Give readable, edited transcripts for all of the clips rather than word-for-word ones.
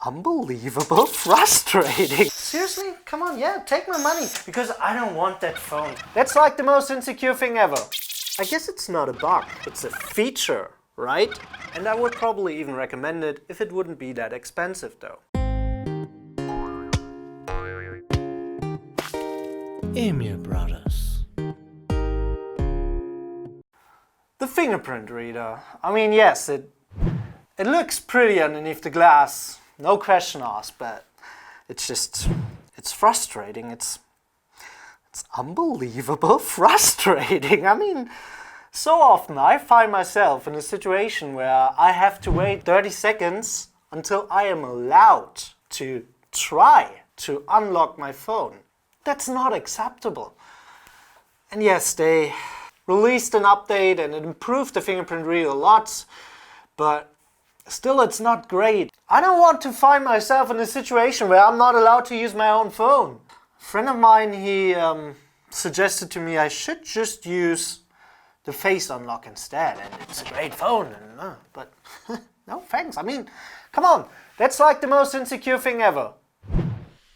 unbelievable frustrating. Seriously? Come on, yeah, take my money, because I don't want that phone. That's like the most insecure thing ever. I guess it's not a bug, it's a feature, right? And I would probably even recommend it if it wouldn't be that expensive though. Emil Brothers. The fingerprint reader. I mean, yes, it looks pretty underneath the glass, no question asked, but it's frustrating. It's unbelievable frustrating. I mean, so often I find myself in a situation where I have to wait 30 seconds until I am allowed to try to unlock my phone. That's not acceptable. And yes, they released an update and it improved the fingerprint reader a lot, but still it's not great. I don't want to find myself in a situation where I'm not allowed to use my own phone. A friend of mine, he suggested to me I should just use the face unlock instead, and it's a great phone, and, but no thanks. I mean, come on, that's like the most insecure thing ever.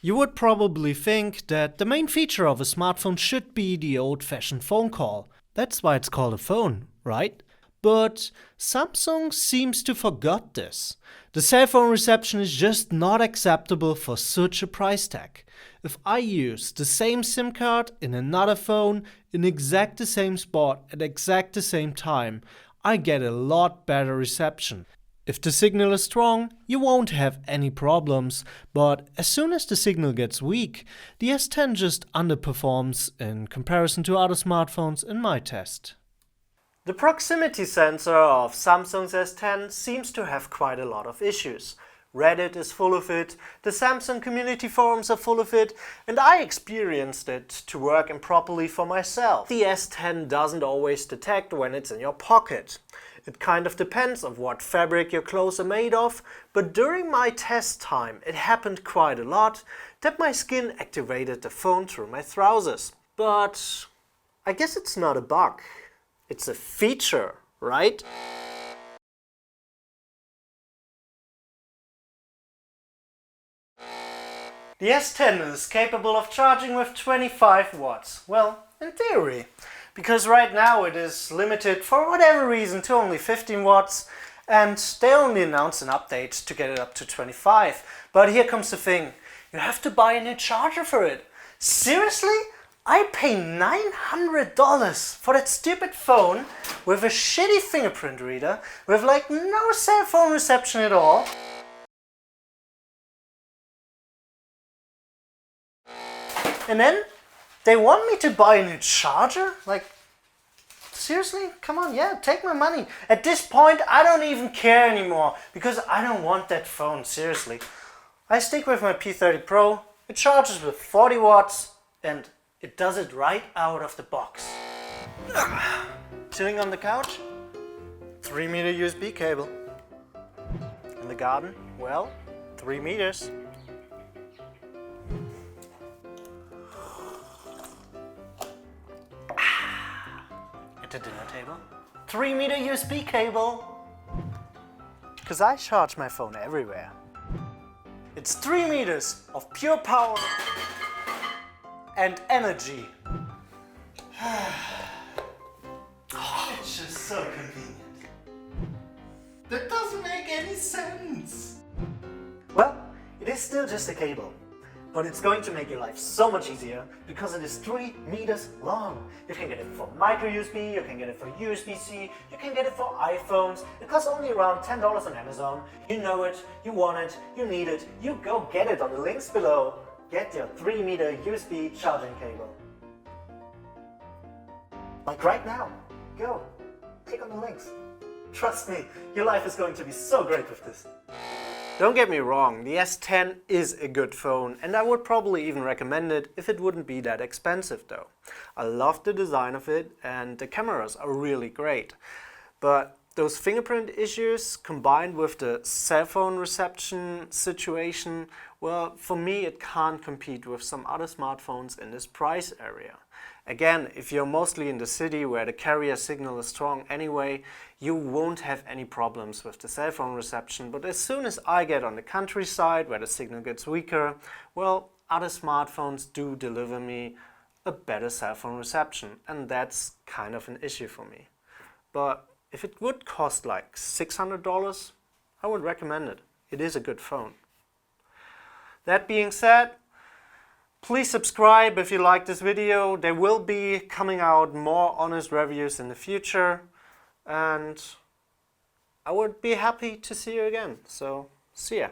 You would probably think that the main feature of a smartphone should be the old-fashioned phone call. That's why it's called a phone, right? But Samsung seems to forgot this. The cell phone reception is just not acceptable for such a price tag. If I use the same SIM card in another phone in exact the same spot at exact the same time, I get a lot better reception. If the signal is strong, you won't have any problems, but as soon as the signal gets weak, the S10 just underperforms in comparison to other smartphones in my test. The proximity sensor of Samsung's S10 seems to have quite a lot of issues. Reddit is full of it, the Samsung community forums are full of it, and I experienced it to work improperly for myself. The S10 doesn't always detect when it's in your pocket. It kind of depends on what fabric your clothes are made of, but during my test time it happened quite a lot that my skin activated the phone through my trousers. But I guess it's not a bug, it's a feature, right? The S10 is capable of charging with 25 watts. Well, in theory. Because right now it is limited for whatever reason to only 15 watts and they only announced an update to get it up to 25. But here comes the thing, you have to buy a new charger for it. Seriously? I pay $900 for that stupid phone with a shitty fingerprint reader with like no cell phone reception at all. And then they want me to buy a new charger? Like, seriously? Come on, yeah, take my money. At this point, I don't even care anymore because I don't want that phone, seriously. I stick with my P30 Pro, it charges with 40 watts and it does it right out of the box. Sitting on the couch, 3-meter USB cable. In the garden, well, 3 meters. At the dinner table, 3-meter USB cable. Because I charge my phone everywhere. It's 3 meters of pure power and energy. Oh, it's just so convenient. That doesn't make any sense. Well, it is still just a cable. But it's going to make your life so much easier because it is 3 meters long. You can get it for micro USB, you can get it for USB-C, you can get it for iPhones. It costs only around $10 on Amazon. You know it, you want it, you need it, you go get it on the links below. Get your 3-meter USB charging cable. Like right now. Go. Click on the links. Trust me, your life is going to be so great with this. Don't get me wrong, the S10 is a good phone and I would probably even recommend it if it wouldn't be that expensive though. I love the design of it and the cameras are really great. But those fingerprint issues combined with the cell phone reception situation, well, for me it can't compete with some other smartphones in this price area. Again, if you're mostly in the city where the carrier signal is strong anyway, you won't have any problems with the cell phone reception. But as soon as I get on the countryside where the signal gets weaker, well, other smartphones do deliver me a better cell phone reception, and that's kind of an issue for me. But if it would cost like $600, I would recommend it. It is a good phone. That being said, please subscribe if you like this video. There will be coming out more honest reviews in the future, and I would be happy to see you again. So, see ya.